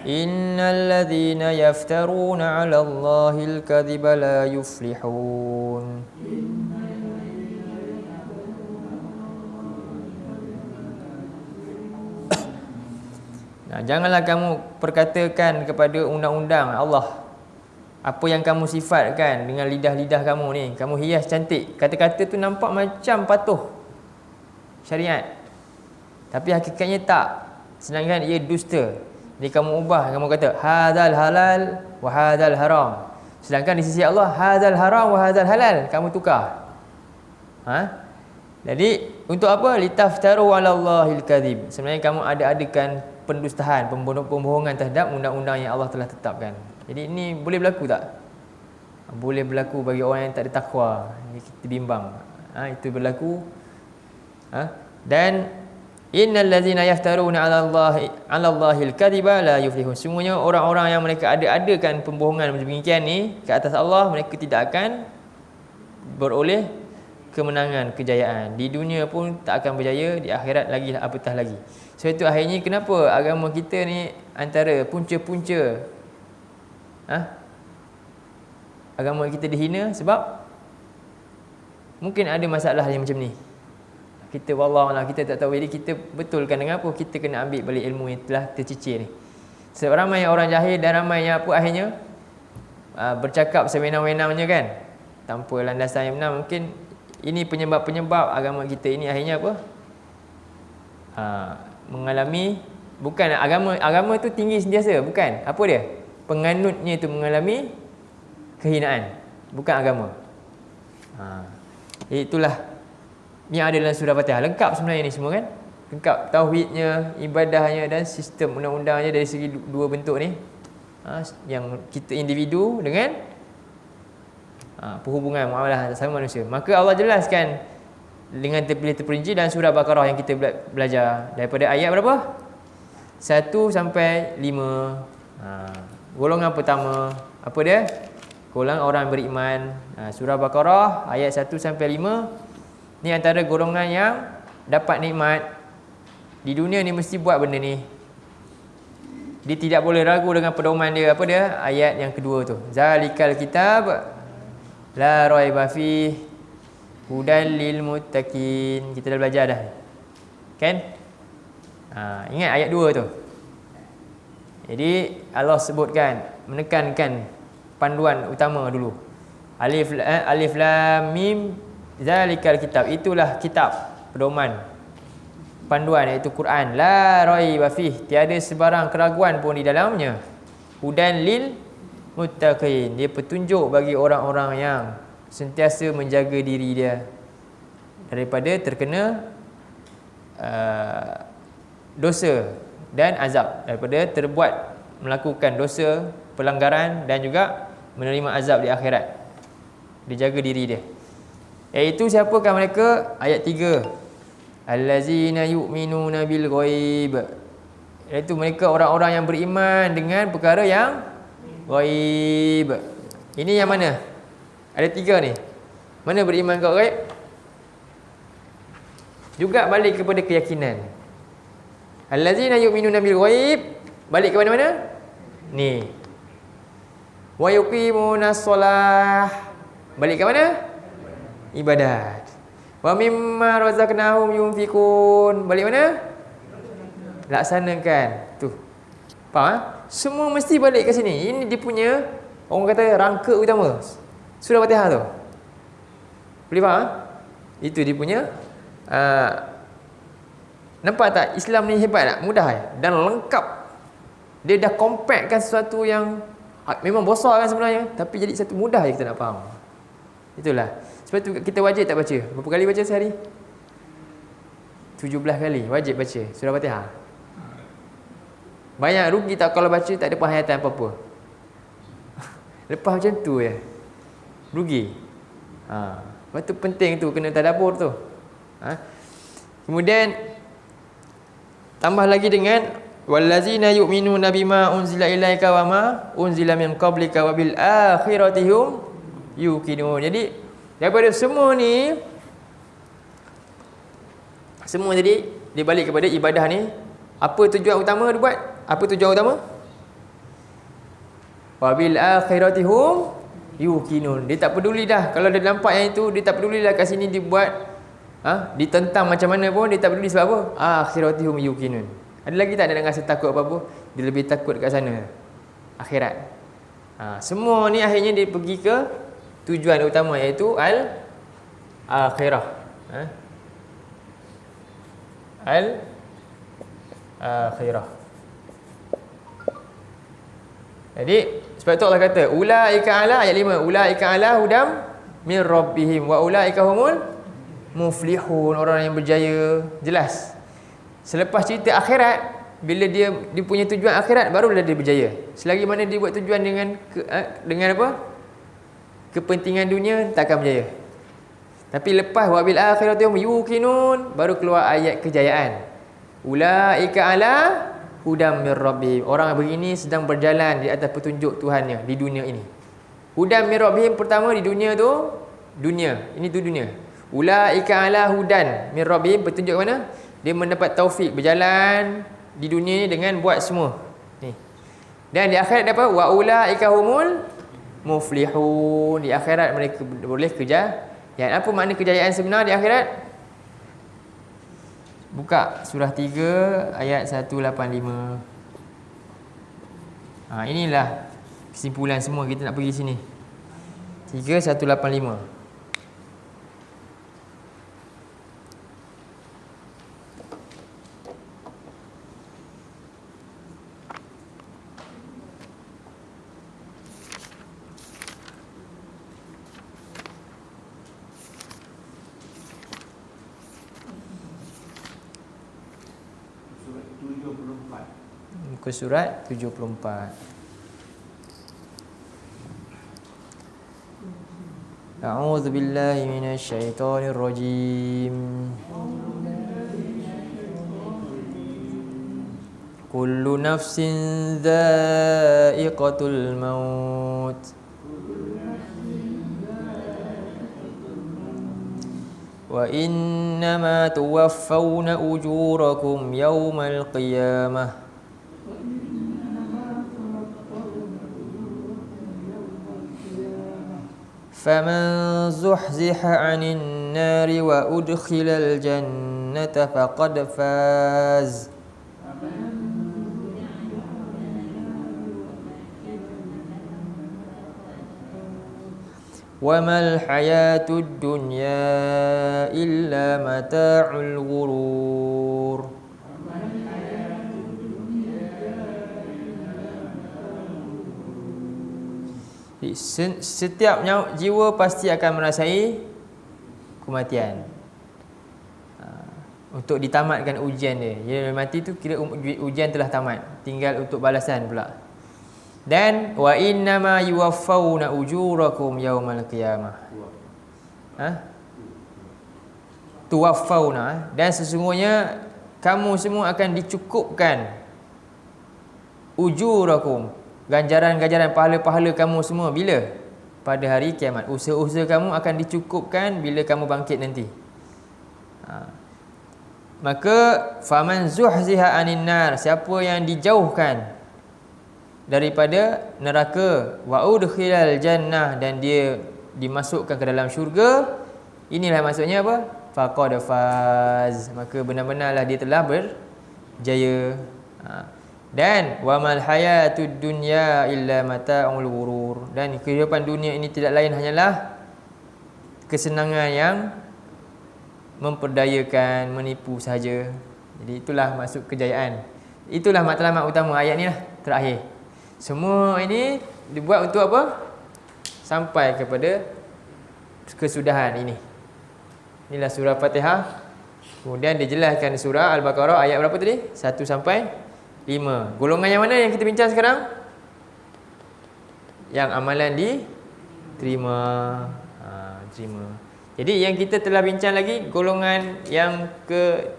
Innal ladzina yaftaruna 'ala Allahil kadhiba la yuflihun. Nah, janganlah kamu perkatakan kepada undang-undang Allah apa yang kamu sifatkan dengan lidah-lidah kamu ni. Kamu hias cantik. Kata-kata tu nampak macam patuh syariat, tapi hakikatnya tak. Sedangkan ia dusta. Jadi kamu ubah, kamu kata hadzal halal wa hadzal haram. Sedangkan di sisi Allah hadzal haram wa hadzal halal, kamu tukar. Jadi untuk apa? Litaftaru 'ala Allahil kadhib. Sebenarnya kamu ada-adakan pendustahan, pembohongan terhadap undang-undang yang Allah telah tetapkan. Jadi ini boleh berlaku tak? Boleh berlaku bagi orang yang tak ada takwa. Ini kita bimbang. Itu berlaku. Dan innal ladzina yaftaruna 'ala Allahil kadhiba la yuflihun. Semuanya orang-orang yang mereka ada-adakan pembohongan macam demikian ni ke atas Allah, mereka tidak akan beroleh kemenangan, kejayaan. Di dunia pun tak akan berjaya, di akhirat lagi apatah lagi. Sebab itu akhirnya kenapa agama kita ni antara punca-punca agama kita dihina, sebab mungkin ada masalah yang macam ni. Kita wallahualam kita tak tahu. Jadi kita betulkan dengan apa? Kita kena ambil balik ilmu yang telah tercicir ni. Sebab ramai orang jahil dan ramai yang apa akhirnya bercakap sewenang-wenangnya kan, tanpa landasan yang benar. Mungkin ini penyebab-penyebab agama kita ini akhirnya apa? Mengalami, bukan agama tu tinggi sentiasa, bukan. Apa dia? Penganutnya itu mengalami kehinaan, bukan agama. Itulah yang ada dalam surah Fatihah. Lengkap sebenarnya ni semua kan? Lengkap tauhidnya, ibadahnya dan sistem undang-undangnya dari segi dua bentuk ni. Yang kita individu dengan perhubungan muamalah sama manusia. Maka Allah jelaskan dengan terperinci dalam surah Baqarah yang kita belajar daripada ayat berapa? 1 sampai 5. Golongan pertama apa dia? Golongan orang beriman. Surah Baqarah ayat 1 sampai 5 ni antara golongan yang dapat nikmat di dunia ni, mesti buat benda ni. Dia tidak boleh ragu dengan pedoman dia. Apa dia? Ayat yang kedua tu. Zalikal kitab la raiba fih hudan lil muttaqin. Kita dah belajar dah. Kan? Ingat ayat 2 tu. Jadi Allah sebutkan, menekankan panduan utama dulu. Alif lam mim zalikal kitab. Itulah kitab, pedoman, panduan, iaitu Quran. La raiba fih, tiada sebarang keraguan pun di dalamnya. Hudan lil muttaqin, dia petunjuk bagi orang-orang yang sentiasa menjaga diri dia daripada terkena dosa dan azab, daripada terbuat melakukan dosa, pelanggaran dan juga menerima azab di akhirat. Dia jaga diri dia. Iaitu siapakah mereka? Ayat 3. Allazina yu'minuna bil ghaib. Iaitu mereka orang-orang yang beriman dengan perkara yang ghaib. Ini yang mana? Ada 3 ni. Mana beriman kat ghaib? Juga balik kepada keyakinan. Allazina yu'minuna bil ghaib, balik ke mana-mana? Ni. Wa yuqimunas solah, balik ke mana? Ibadat. Wa mimma razaqnahum yunfikun, balik mana? Laksanakan. Tu. Faham? Semua mesti balik ke sini. Ini dia punya, orang kata, rangka utama surah Fatihah tu. Boleh faham? Itu dia punya. Nampak tak Islam ni hebat tak? Mudah dan lengkap. Dia dah compactkan sesuatu yang memang besar kan sebenarnya, tapi jadi satu mudah je kita nak faham. Itulah. Sebab tu kita wajib tak baca? Berapa kali baca sehari? 17 kali wajib baca surah Fatihah. Banyak rugi tak kalau baca tak ada penghayatan apa-apa. Lepas macam tu je, rugi. Lepas tu penting tu, kena tadabbur tu. Kemudian tambah lagi dengan wallazina yu'minuna bima unzila ilaika wa ma unzila min qablika wa bil akhirati hum yuqinun. Jadi daripada semua ni, semua jadi dia balik kepada ibadah ni. Apa tujuan utama dia buat? Apa tujuan utama? Wa bil akhirati hum yuqinun. Dia tak peduli dah. Kalau dia nampak yang itu, dia tak peduli lah kat sini dibuat ditentang macam mana pun, dia tak peduli sebab apa? Akhirati hum yuqinun. Ada lagi tak dia nak rasa takut apa-apa? Dia lebih takut kat sana. Akhirat. Semua ni akhirnya dia pergi ke tujuan utama, iaitu al-akhirah. Al-akhirah. Jadi sebab tu Allah kata ulaika ala, ayat 5, ulaika ala hudam min rabbihim wa ulaika humul muflihun, orang yang berjaya. Jelas. Selepas cerita akhirat, bila dia punya tujuan akhirat, barulah dia berjaya. Selagi mana dia buat tujuan dengan apa? Kepentingan dunia, takkan berjaya. Tapi lepas wabil akhirati hum yuqinun, baru keluar ayat kejayaan. Ulaika ala hudam mir rabbihim. Orang begini sedang berjalan di atas petunjuk Tuhannya di dunia ini. Hudam mir rabbihim pertama di dunia tu, dunia. Ini tu dunia. Ulaika ala hudan mir rabbihim, petunjuk mana? Dia mendapat taufik berjalan di dunia ni dengan buat semua ni. Dan di akhirat dapat wa ulaika humul muflihun. Di akhirat mereka boleh kejayaan. Apa makna kejayaan sebenar di akhirat? Buka surah 3 ayat 185. Inilah kesimpulan semua, kita nak pergi sini. 3 185. Muka surat 74. A'udzu billahi minasy syaithanir rajim. Kullu nafsin dha'iqatul maut. Wa innama tuwaffawna ujurakum yawmal qiyamah. فمن زحزح عن النار وأدخل الجنة فقد فاز وما الحياة الدنيا إلا متاع الغرور. Setiap jiwa pasti akan merasai kematian. Untuk ditamatkan ujian dia. Dia mati tu kira ujian telah tamat, tinggal untuk balasan pula. Dan wa innama yuwaffawna ujurakum yaumal qiyamah. Tuwaffawna, dan sesungguhnya kamu semua akan dicukupkan ujurakum, ganjaran-ganjaran pahala-pahala kamu semua. Bila? Pada hari kiamat. Usaha-usaha kamu akan dicukupkan bila kamu bangkit nanti. Maka faman zuhziha anin nar, siapa yang dijauhkan daripada neraka, wa udkhilal jannah, dan dia dimasukkan ke dalam syurga, inilah maksudnya apa? Faqad faz, maka benar-benarlah dia telah berjaya. Dan wamal hayatud dunya illa mata'ul ghurur, dan kehidupan dunia ini tidak lain hanyalah kesenangan yang memperdayakan, menipu saja. Jadi itulah maksud kejayaan. Itulah matlamat utama ayat ni lah, terakhir. Semua ini dibuat untuk apa? Sampai kepada kesudahan ini. Inilah surah Fatihah. Kemudian dijelaskan surah Al-Baqarah ayat berapa tadi? 1 sampai 5. Golongan yang mana yang kita bincang sekarang? Yang amalan diterima. Terima. Jadi yang kita telah bincang lagi golongan yang ke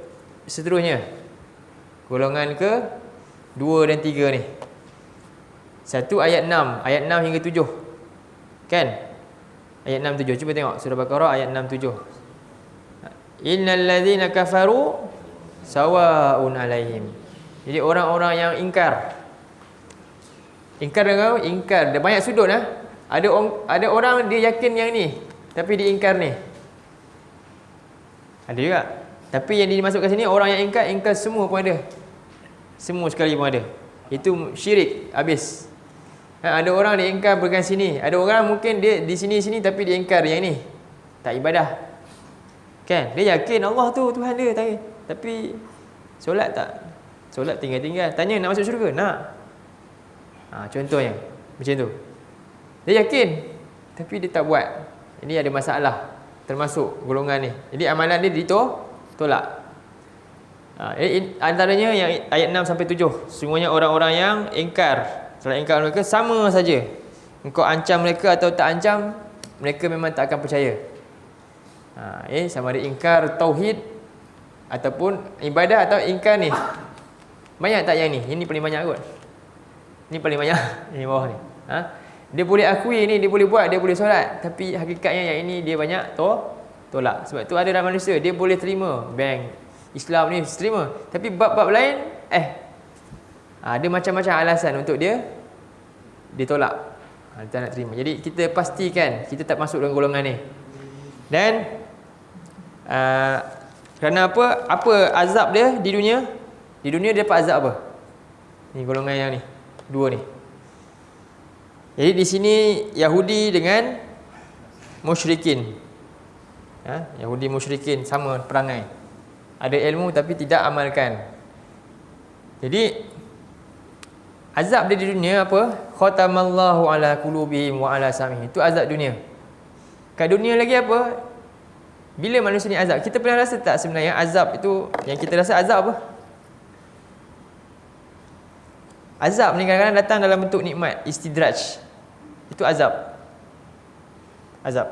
seterusnya. Golongan ke 2 dan 3 ni. 1 ayat 6, ayat 6 hingga 7. Kan? Ayat 6 7. Cuba tengok surah Baqarah ayat 6 7. Innal ladzina kafaru sawa'un alaihim. Jadi orang-orang yang ingkar, Ingkar dengan ingkar. Dia banyak sudut lah. Ada orang dia yakin yang ni, tapi dia ingkar ni. Ada juga. Tapi yang dimasukkan sini orang yang ingkar semua pun ada. Semua sekali pun ada. Itu syirik habis. Ada orang dia ingkar berkan sini. Ada orang mungkin dia di sini tapi dia ingkar yang ni. Tak ibadah. Kan? Dia yakin Allah tu Tuhan dia, tapi solat tak. Solat tinggal-tinggal. Tanya nak masuk syurga? Nak. Contohnya macam tu. Dia yakin tapi dia tak buat. Ini ada masalah, termasuk golongan ni. Jadi amalan dia ditolak. Antaranya yang ayat 6 sampai 7. Semuanya orang-orang yang ingkar. Solat ingkar mereka sama saja. Engkau ancam mereka atau tak ancam, mereka memang tak akan percaya. Sama ada ingkar tauhid ataupun ibadah atau ingkar ni. Banyak tak yang ni? Ini paling banyak kot. Ini paling banyak. Ini bawah ni. Dia boleh akui ni, dia boleh buat, dia boleh solat, tapi hakikatnya yang ini dia banyak tolak. Sebab tu ada dalam manusia, dia boleh terima bank Islam ni, terima, tapi bab-bab lain ada macam-macam alasan untuk dia tolak. Dia tak nak terima. Jadi kita pastikan kita tak masuk dalam golongan ni. Dan kerana apa azab dia di dunia? Di dunia dia dapat azab apa? Ni golongan yang ni, dua ni. Jadi di sini Yahudi dengan musyrikin. Yahudi musyrikin sama perangai. Ada ilmu tapi tidak amalkan. Jadi azab dia di dunia apa? Khatamallahu ala qulubihim wa ala sam'ihim. Itu azab dunia. Kat dunia lagi apa? Bila manusia ni azab, kita pernah rasa tak sebenarnya azab itu yang kita rasa azab apa? Azab ni kadang-kadang datang dalam bentuk nikmat, istidraj. Itu azab. Azab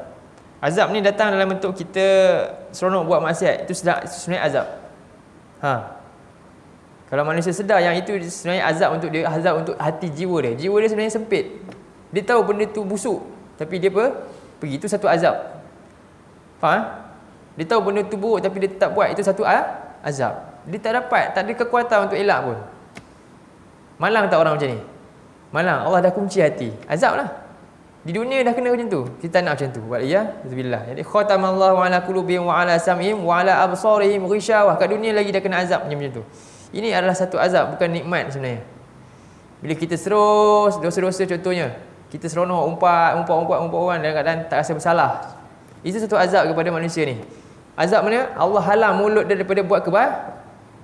ni datang dalam bentuk kita seronok buat maksiat. Itu sebenarnya azab. Kalau manusia sedar yang itu sebenarnya azab untuk dia, azab untuk hati jiwa dia. Jiwa dia sebenarnya sempit. Dia tahu benda tu busuk, tapi dia pergi. Itu satu azab. Faham? Dia tahu benda tu buruk tapi dia tetap buat. Itu satu azab. Dia tak ada kekuatan untuk elak pun. Malang tak orang macam ni? Malang. Allah dah kunci hati. Azab lah. Di dunia dah kena macam tu. Kita tak nak macam tu. Waliyahzubillah. Jadi khatamallahu ala qulubihim wa ala sam'ihim wa ala absarihim ghishawah. Kat dunia lagi dah kena azab macam tu. Ini adalah satu azab, bukan nikmat sebenarnya. Bila kita terus dosa-dosa, contohnya kita seronok umpat orang, kadang-kadang tak rasa bersalah. Itu satu azab kepada manusia ni. Azab mana? Allah halang mulut dia daripada buat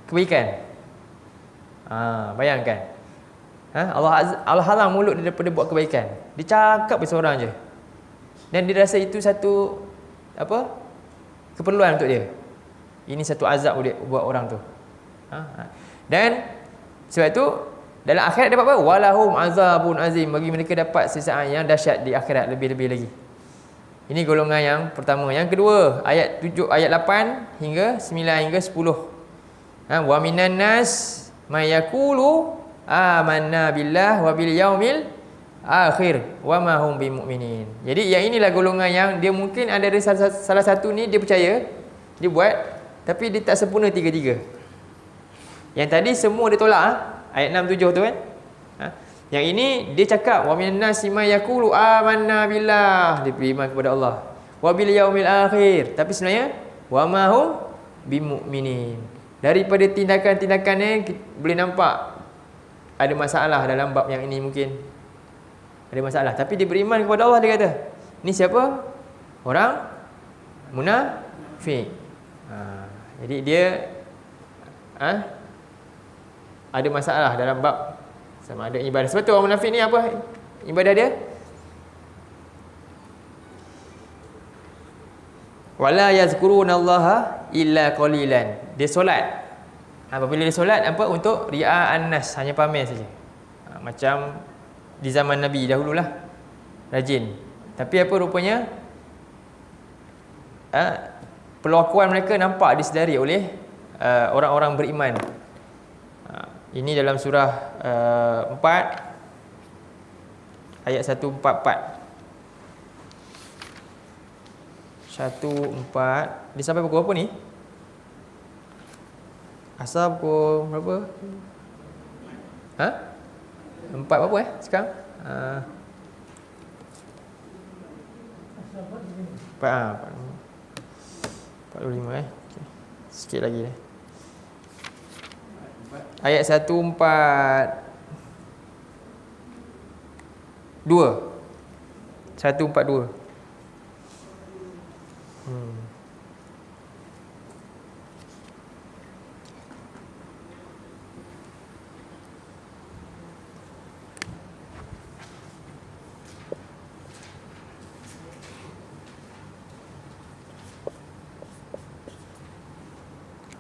kebaikan. Bayangkan. Allah halang mulut dia daripada buat kebaikan. Dia cakap seorang je. Dan dia rasa itu satu keperluan untuk dia. Ini satu azab buat orang tu. Dan sebab itu dalam akhirat dapat apa? Walahum azabun azim. Bagi mereka dapat siksaan yang dahsyat di akhirat, lebih-lebih lagi. Ini golongan yang pertama. Yang kedua, ayat 7, ayat 8 hingga 9 hingga 10. Wa minan nas may yaqulu amanna billah wa bil yaumil akhir wa ma hum bimumin. Jadi yang inilah golongan yang dia mungkin ada salah satu ni dia percaya, dia buat, tapi dia tak sempurna tiga-tiga. Yang tadi semua dia tolak ayat 6 7 tu kan. Yang ini dia cakap wa minan nasi may yaqulu amanna billah, dia beriman kepada Allah, wa bil yaumil akhir, tapi sebenarnya wa ma hum bimumin. Daripada tindakan-tindakannya boleh nampak ada masalah dalam bab yang ini, mungkin ada masalah, tapi dia beriman kepada Allah. Dia kata ni siapa? Orang munafik. Jadi dia ada masalah dalam bab sama ada ibadah. Sebab tu orang munafik ni apa ibadah dia? Wala yazkurunallaha illa qalilan. Dia solat. Apabila dia solat untuk ria'an nas, hanya pamer saja. Macam di zaman Nabi dahululah, rajin. Tapi apa rupanya perlakuan mereka nampak disedari oleh orang-orang beriman. Ini dalam surah 4 ayat 144. 1:4. Dia sampai pukul apa ni? Asal pukul berapa? 4 berapa sekarang? 45 Okay. Sikit lagi ni. Ayat 142. 142.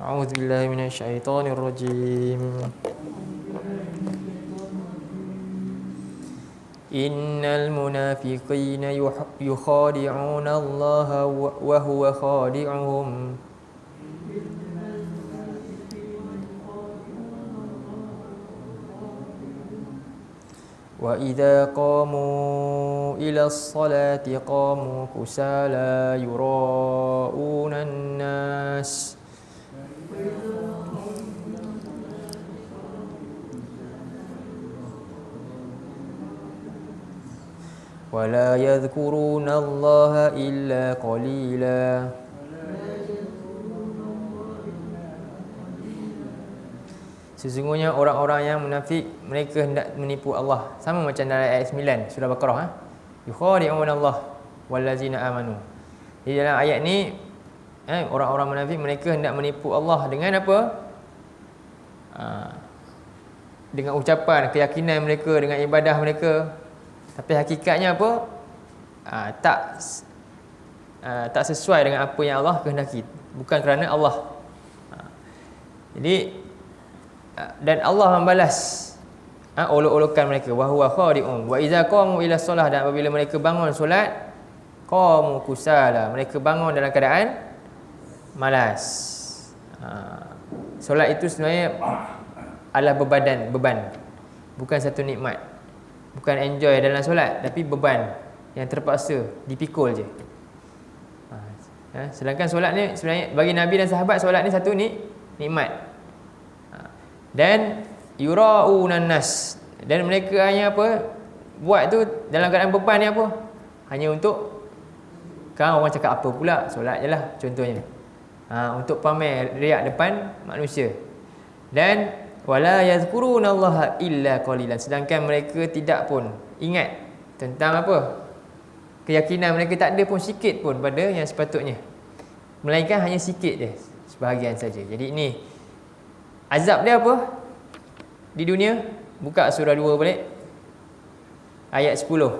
A'udzubillahi minasyaitonirrajim. Innal munafiqina yukhadi'una Allah wa huwa khadi'uhum. Wa idza qamu ila as-salati qamu kusala yura'una an-nas. ولا يذكرون الله إلا قليلا. Sesungguhnya orang-orang yang munafik mereka hendak menipu Allah, sama macam dalam ayat 9 surah Baqarah. Yukhadi'una Allah wallazina amanu. Di dalam ayat ni orang-orang munafik mereka hendak menipu Allah dengan apa? Dengan ucapan, keyakinan mereka, dengan ibadah mereka. Tapi hakikatnya apa? Tak sesuai dengan apa yang Allah kehendaki. Bukan kerana Allah. Jadi dan Allah membalas olok-olokan mereka. Wa huwa khadi'un. Wa idza qamu ila solah, dan apabila mereka bangun solat, qamu kusala, mereka bangun dalam keadaan malas. Solat itu sebenarnya adalah beban. Bukan satu nikmat. Bukan enjoy dalam solat, tapi beban yang terpaksa dipikul je. Sedangkan solat ni sebenarnya bagi Nabi dan sahabat, solat ni satu nikmat. Dan yura'unan nas, dan mereka hanya apa? Buat tu dalam keadaan beban ni apa? Hanya untuk kan orang cakap apa pula, solat je lah contohnya. Untuk pamer riak depan manusia. Dan wala yazkurunallaha illa qalilan, sedangkan mereka tidak pun ingat tentang apa? Keyakinan mereka tak ada pun sikit pun pada yang sepatutnya, melainkan hanya sikit je, sebahagian saja. Jadi ini azab dia apa di dunia? Buka surah 2 balik, ayat 10.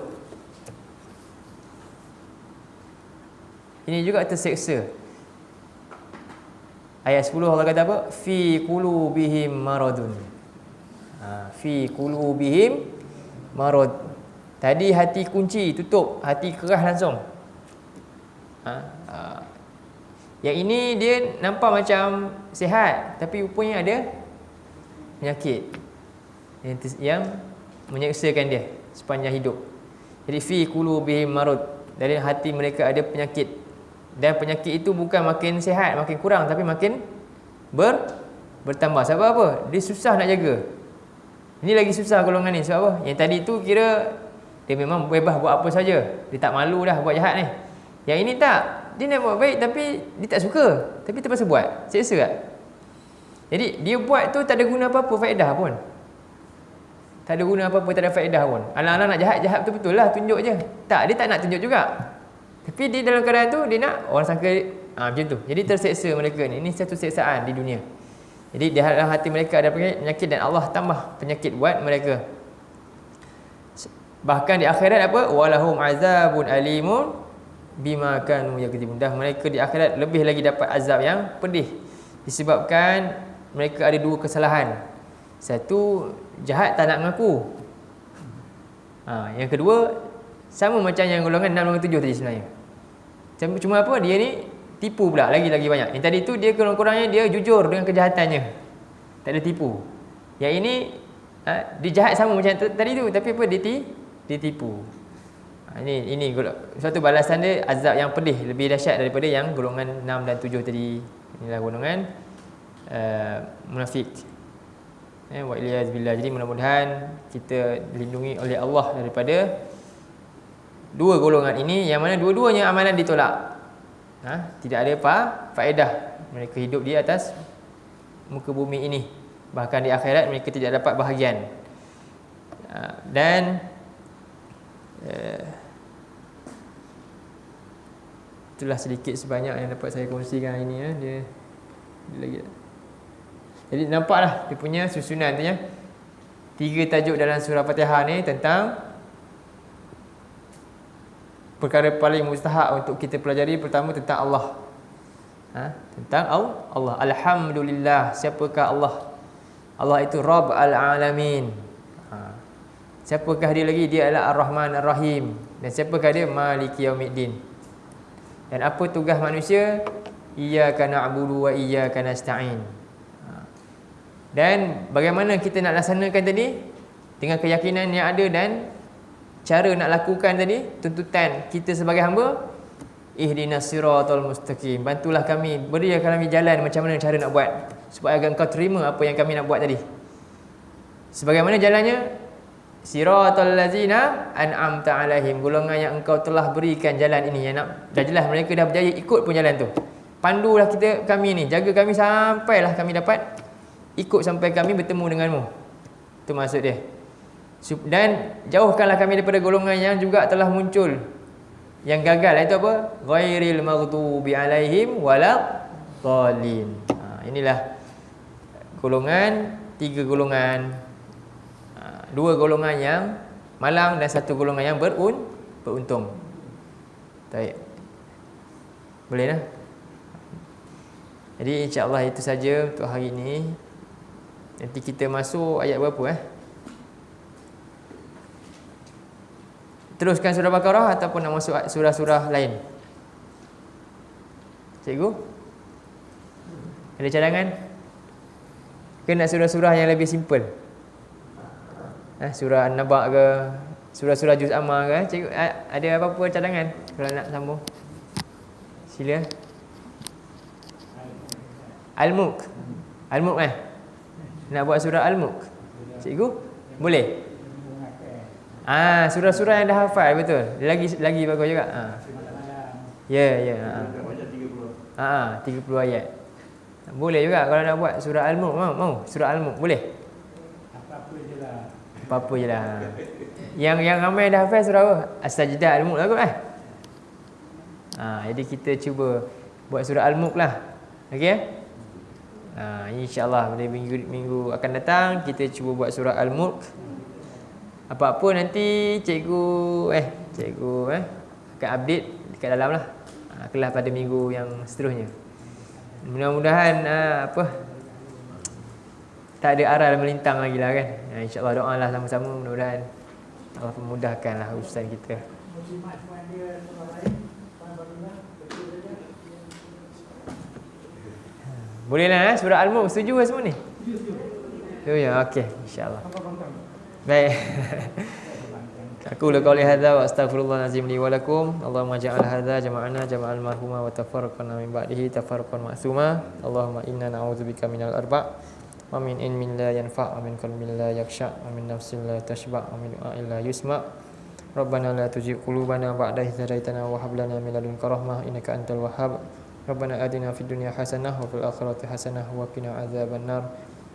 Ini juga terseksa. Ayat 10 Allah kata apa? Fi qulubihim maradun. Fi qulubihim marad. Tadi hati kunci, tutup, hati keras langsung. Yang ini dia nampak macam sihat, tapi rupanya ada penyakit yang menyeksakan dia sepanjang hidup. Jadi fi qulubihim marad, dari hati mereka ada penyakit. Dan penyakit itu bukan makin sihat, makin kurang, tapi makin bertambah. Sebab apa? Dia susah nak jaga. Ini lagi susah golongan ni. Sebab apa? Yang tadi tu kira dia memang bebas buat apa saja. Dia tak malu dah buat jahat ni. Yang ini tak. Dia nak buat baik tapi dia tak suka. Tapi terpaksa buat. Seksa tak? Jadi dia buat tu tak ada guna apa-apa, faedah pun. Tak ada guna apa-apa, tak ada faedah pun. Alang-alang nak jahat betul lah, tunjuk je. Tak, dia tak nak tunjuk juga. Tapi dia dalam keadaan tu dia nak orang sangka macam tu. Jadi terseksa mereka ni. Ini satu seksaan di dunia. Jadi di dalam hati mereka ada penyakit dan Allah tambah penyakit buat mereka. Bahkan di akhirat apa? Walahum azabun alimun bima kanu yakdzibun. Dah mereka di akhirat lebih lagi dapat azab yang pedih disebabkan mereka ada dua kesalahan. Satu, jahat tak nak mengaku. Yang kedua, sama macam yang golongan 6 dan 7 tadi sebenarnya. Cuma apa? Dia ni tipu pula lagi banyak. Yang tadi tu dia kurang-kurangnya dia jujur dengan kejahatannya. Tak ada tipu. Yang ini dia jahat sama macam tadi tu, tapi apa? Dia tipu. Ini suatu balasan dia azab yang pedih, lebih dahsyat daripada yang golongan 6 dan 7 tadi. Inilah golongan munafik. Wa iyaz-billah. Jadi mudah-mudahan kita dilindungi oleh Allah daripada dua golongan ini, yang mana dua-duanya amalan ditolak. Tidak ada faedah mereka hidup di atas muka bumi ini, bahkan di akhirat mereka tidak dapat bahagian. Dan itulah sedikit sebanyak yang dapat saya kongsikan hari ini. Dia lagi. Jadi nampaklah dia punya susunan tu ya. 3 tajuk dalam surah Fatihah ni tentang perkara paling mustahak untuk kita pelajari. Pertama tentang Allah. Tentang Allah. Alhamdulillah. Siapakah Allah? Allah itu Rabb al-alamin. Siapakah dia lagi? Dia adalah Ar-Rahman Ar-Rahim. Dan siapakah dia? Maliki Yaumiddin. Dan apa tugas manusia? Iyyaka na'budu wa iyyaka nasta'in. Dan bagaimana kita nak laksanakan tadi? Dengan keyakinan yang ada dan cara nak lakukan tadi, tuntutan kita sebagai hamba, ihdinas siratal mustaqim. Bantulah kami, berikan kami jalan macam mana cara nak buat supaya agar engkau terima apa yang kami nak buat tadi. Sebagaimana jalannya? Siratal ladzina an'amta alaihim, golongan yang engkau telah berikan jalan ini. Yang nak dah jelas mereka dah berjaya ikut pun jalan tu. Pandulah kami ni, jaga kami sampailah kami dapat ikut sampai kami bertemu denganmu. Itu maksud dia. Dan jauhkanlah kami daripada golongan yang juga telah muncul, yang gagal. Itu apa? Ghairil maghdubi alaihim waladhdallin. Inilah golongan, 3 golongan. 2 golongan yang malang dan 1 golongan yang beruntung. Baik. Boleh dah? Jadi insya-Allah itu saja untuk hari ini. Nanti kita masuk ayat berapa Teruskan surah Baqarah ataupun nak masuk surah-surah lain? Cikgu? Ada cadangan? Ke nak surah-surah yang lebih simple? Surah An-Naba ke, surah-surah Juz Amma ke? Cikgu ada apa-apa cadangan kalau nak sambung? Sila. Al-Mulk. Al-Mulk nak buat surah Al-Mulk? Cikgu? Boleh? Surah-surah yang dah hafal betul. Lagi bagus juga. Ya. 30 ayat. Boleh juga kalau nak buat surah Al-Mulk. Mau surah Al-Mulk boleh? Apa-apa je lah. Yang ramai dah hafal surah apa? As-Sajdah, Al-Mulk lah kot jadi kita cuba buat surah Al-Mulk lah. Okey? InsyaAllah pada minggu akan datang kita cuba buat surah Al-Mulk. Apa-apa nanti cikgu akan update dekat dalam lah kelas pada minggu yang seterusnya. Mudah-mudahan tak ada aral melintang lagi lah kan. InsyaAllah doalah sama-sama, mudah-mudahan Allah memudahkanlah urusan kita. Bolehlah surah Al-Mulk. Setuju ke semua ni? Setuju. Ya, okey, insya-Allah. Baik. Aku la qauli hadza wa astaghfirullahalazim li wa lakum. Allahumma ja'al hadza jama'ana jama'al marhuma wa tafarraqna min ba'dihi tafarraqan ma'suma. Allahumma inna na'udzubika minal arba' wa min ilmin la yanfa' wa min qalbin la yakhsha' wa min nafsin la tashba' wa min du'a'in la yusma'. Rabbana la tuzigh qulubana ba'da idh hadaitana wa hab lana min ladunka rahmah innaka antal wahhab. Rabbana atina fid dunya hasanah wa fil akhirati hasanah wa qina adzabannar.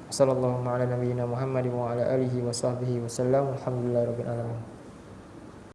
Sallallahu ala nabiyyina Muhammad wa ala alihi wa sahbihi wa sallam. Alhamdulillahirabbil alamin.